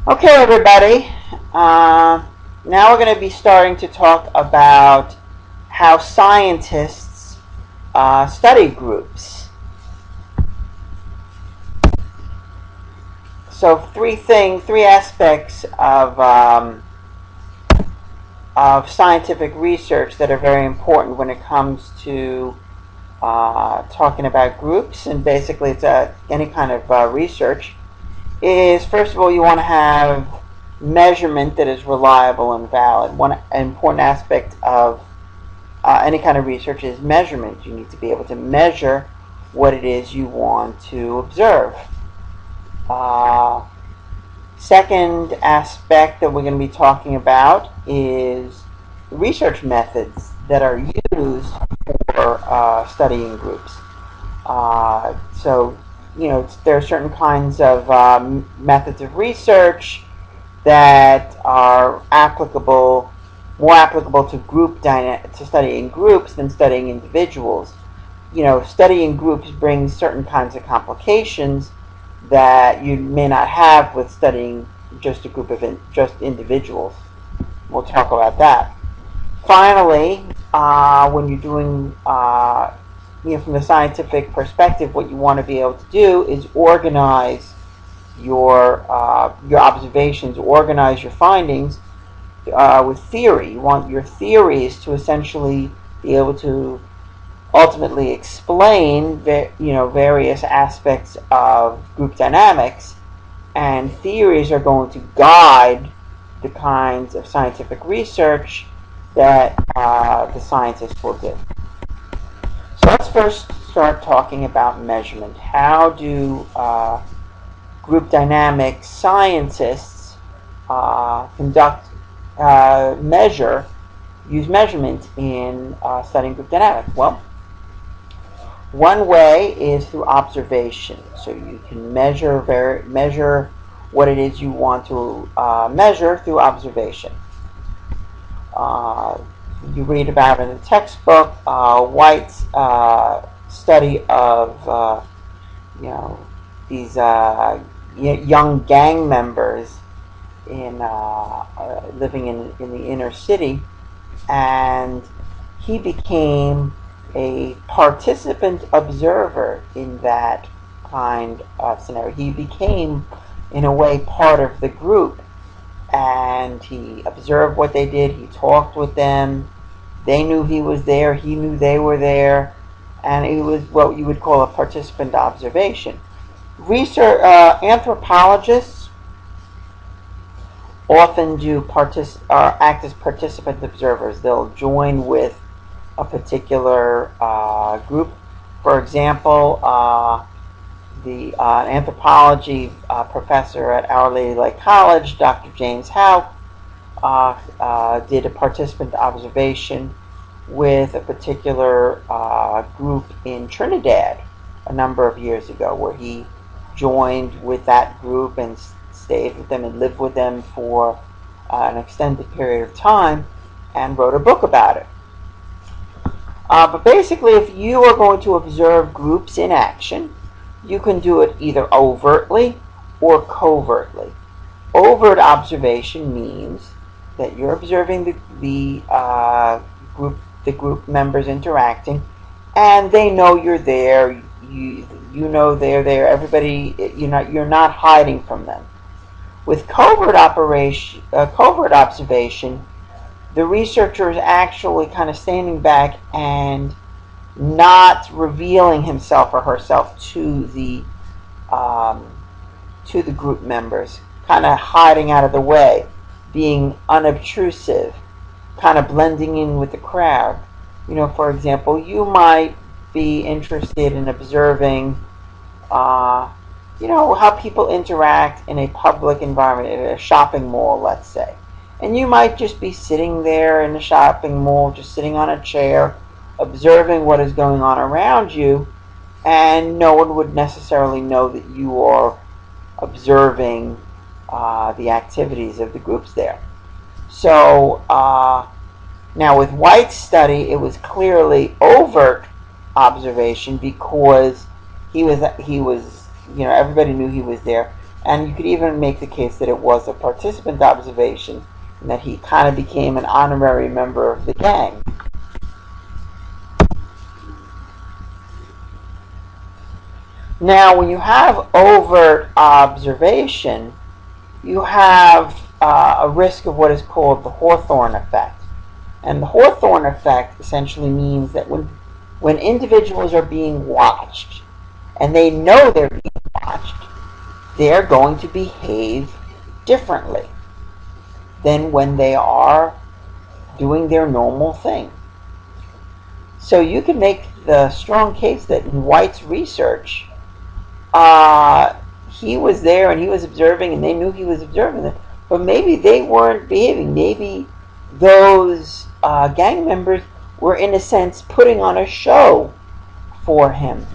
Okay, everybody. Now we're going to be starting to talk about how scientists study groups. So, three aspects of scientific research that are very important when it comes to talking about groups, and basically it's any kind of research. Is first of all, you want to have measurement that is reliable and valid. One important aspect of any kind of research is measurement. You need to be able to measure what it is you want to observe. Uh, Second aspect that we're going to be talking about is research methods that are used for studying groups. So, there are certain kinds of methods of research that are more applicable to studying groups than studying individuals. Studying groups brings certain kinds of complications that you may not have with studying just a group of just individuals. We'll talk about that. Finally, when you're doing, from the scientific perspective, what you want to be able to do is organize your observations, organize your findings with theory. You want your theories to essentially be able to ultimately explain various aspects of group dynamics, and theories are going to guide the kinds of scientific research that the scientists will do. So let's first start talking about measurement. How do group dynamics scientists use measurement in studying group dynamics? Well, one way is through observation. So you can measure what it is you want to measure through observation. You read about in the textbook White's study of these young gang members in living in the inner city, and he became a participant observer in that kind of scenario. He became, in a way, part of the group, and he observed what they did. He talked with them. They knew he was there. He knew they were there, and it was what you would call a participant observation. Anthropologists often act as participant observers. They'll join with a particular group. For example, the anthropology professor at Our Lady Lake College, Dr. James Howe, did a participant observation with a particular group in Trinidad a number of years ago, where he joined with that group and stayed with them and lived with them for an extended period of time and wrote a book about it. But basically, if you are going to observe groups in action, you can do it either overtly or covertly. Overt observation means that you're observing the group members interacting, and they know you're there. You know they're there. Everybody, you're not hiding from them. With covert observation, the researcher is actually kind of standing back and not revealing himself or herself to the group members, kind of hiding out of the way, being unobtrusive, kind of blending in with the crowd. For example, you might be interested in observing how people interact in a public environment, in a shopping mall, let's say. And you might just be sitting there in the shopping mall, just sitting on a chair, observing what is going on around you, and no one would necessarily know that you are observing the activities of the groups there. So now with White's study, it was clearly overt observation because he was everybody knew he was there, And you could even make the case that it was a participant observation and that he kind of became an honorary member of the gang. Now, when you have overt observation, you have a risk of what is called the Hawthorne Effect. And the Hawthorne Effect essentially means that when individuals are being watched, and they know they're being watched, they're going to behave differently than when they are doing their normal thing. So you can make the strong case that in White's research, he was there and he was observing and they knew he was observing them, but maybe they weren't behaving. Maybe those gang members were, in a sense, putting on a show for him.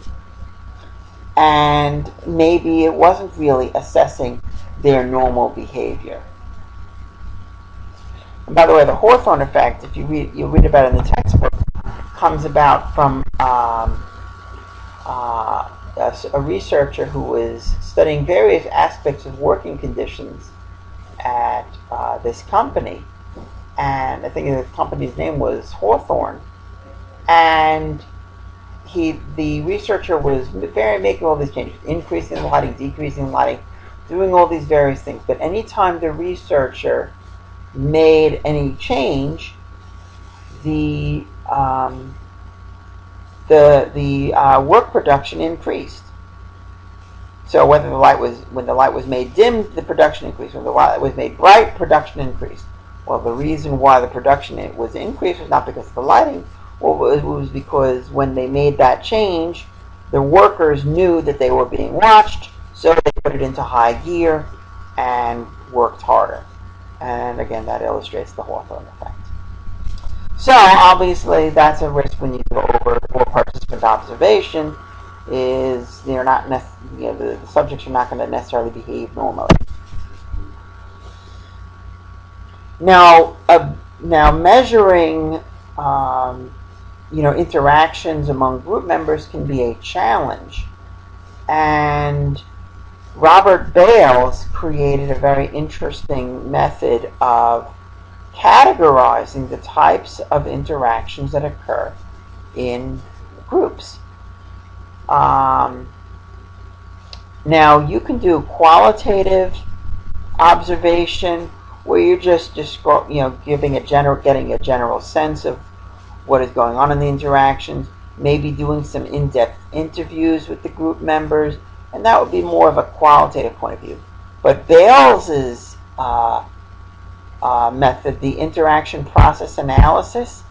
And maybe it wasn't really assessing their normal behavior. And by the way, the Hawthorne Effect, if you read about it in the textbook, comes about from a researcher who was studying various aspects of working conditions at this company. And I think the company's name was Hawthorne. And the researcher was making all these changes, increasing the lighting, decreasing the lighting, doing all these various things. But anytime the researcher made any change, the work production increased. So when the light was made dim, the production increased. When the light was made bright, production increased. Well, the reason why the production was increased was not because of the lighting. Well, it was because when they made that change, the workers knew that they were being watched, so they put it into high gear and worked harder. And again, that illustrates the Hawthorne Effect. So obviously, that's a risk when you go over for participant observation. Is they're not the subjects are not going to necessarily behave normally. Now measuring interactions among group members can be a challenge, and Robert Bales created a very interesting method of categorizing the types of interactions that occur in groups. Now you can do qualitative observation, where you're just getting a general sense of what is going on in the interactions, maybe doing some in-depth interviews with the group members, and that would be more of a qualitative point of view. But Bales's method, the interaction process analysis,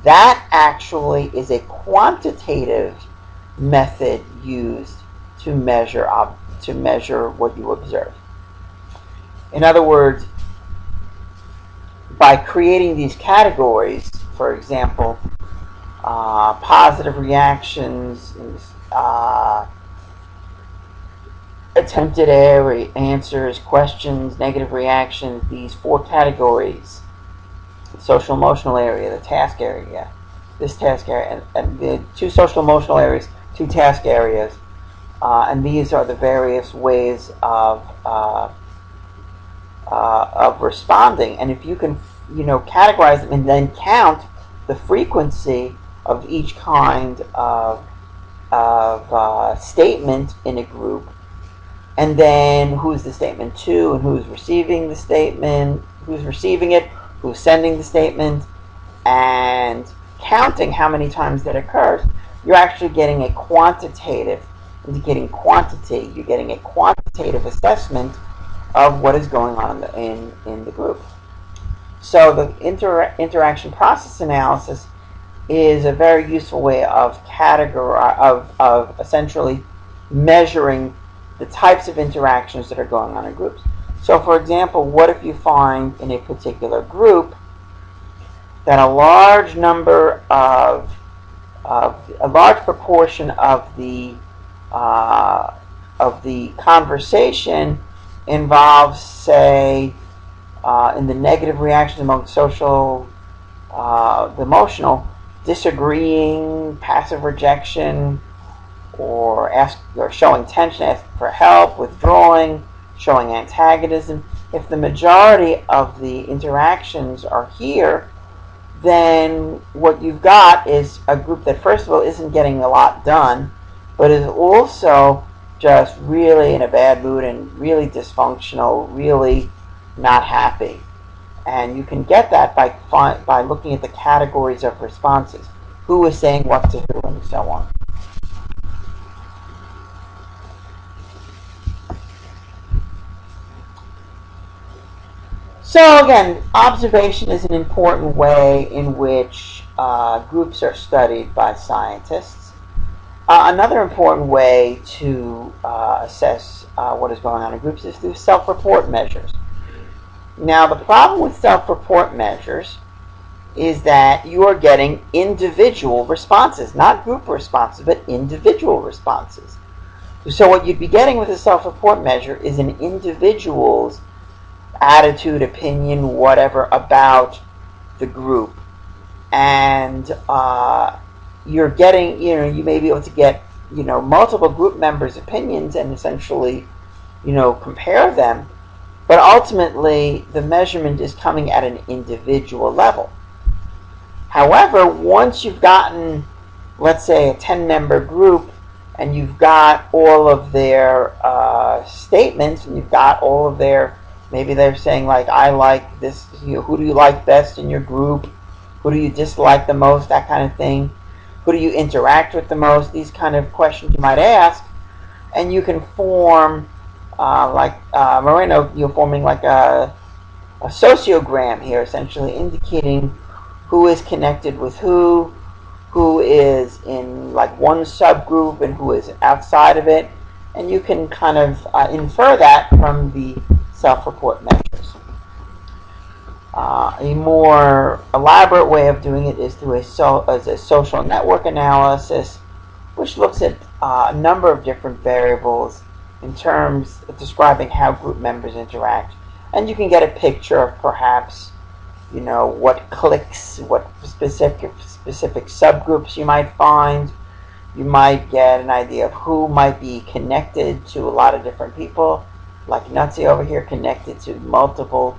that actually is a quantitative method used to measure what you observe. In other words, by creating these categories, for example, positive reactions, attempted answers, questions, negative reactions, these 4 categories: the social emotional area, the task area, this task area, and the 2 social emotional areas, 2 task areas, and these are the various ways of responding. And if you can, categorize them and then count the frequency of each kind of statement in a group, and then who's the statement to, and who's receiving the statement, who's receiving it, who's sending the statement, and counting how many times that occurs, you're actually getting a quantitative quantity. You're getting a quantitative assessment of what is going on in the group. So the interaction process analysis is a very useful way of essentially measuring the types of interactions that are going on in groups. So, for example, what if you find in a particular group that a large proportion of the conversation involves, say, in the negative reactions among social, the emotional, disagreeing, passive rejection, or showing tension, asking for help, withdrawing, showing antagonism. If the majority of the interactions are here, then what you've got is a group that, first of all, isn't getting a lot done, but is also just really in a bad mood and really dysfunctional, really not happy. And you can get that by looking at the categories of responses. Who is saying what to who, and so on. So again, observation is an important way in which groups are studied by scientists. Another important way to assess what is going on in groups is through self-report measures. Now, the problem with self-report measures is that you are getting individual responses, not group responses, but individual responses. So what you'd be getting with a self-report measure is an individual's attitude, opinion, whatever about the group. And you're getting, you may be able to get, multiple group members' opinions and essentially, compare them. But ultimately, the measurement is coming at an individual level. However, once you've gotten, let's say, a 10-member group, and you've got all of their statements, and you've got all of their, maybe they're saying, like, I like this, who do you like best in your group? Who do you dislike the most? That kind of thing. Who do you interact with the most? These kind of questions you might ask. And you can form, Moreno, you're forming like a sociogram here, essentially indicating who is connected with who is in like one subgroup and who is outside of it. And you can kind of infer that from the self-report measures. A more elaborate way of doing it is through a social network analysis, which looks at a number of different variables in terms of describing how group members interact. And you can get a picture of perhaps, what cliques, what specific subgroups you might find. You might get an idea of who might be connected to a lot of different people, like Nutsy over here, connected to multiple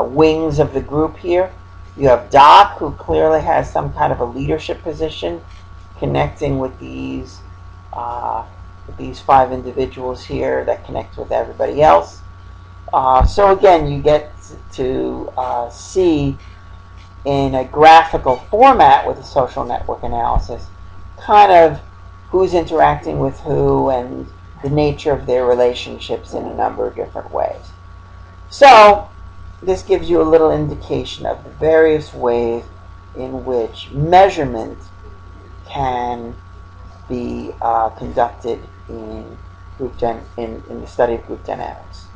wings of the group here. You have Doc, who clearly has some kind of a leadership position, connecting with these 5 individuals here that connect with everybody else. So again, you get to see in a graphical format with a social network analysis kind of who's interacting with who and the nature of their relationships in a number of different ways. So this gives you a little indication of the various ways in which measurement can be conducted in the study of group dynamics.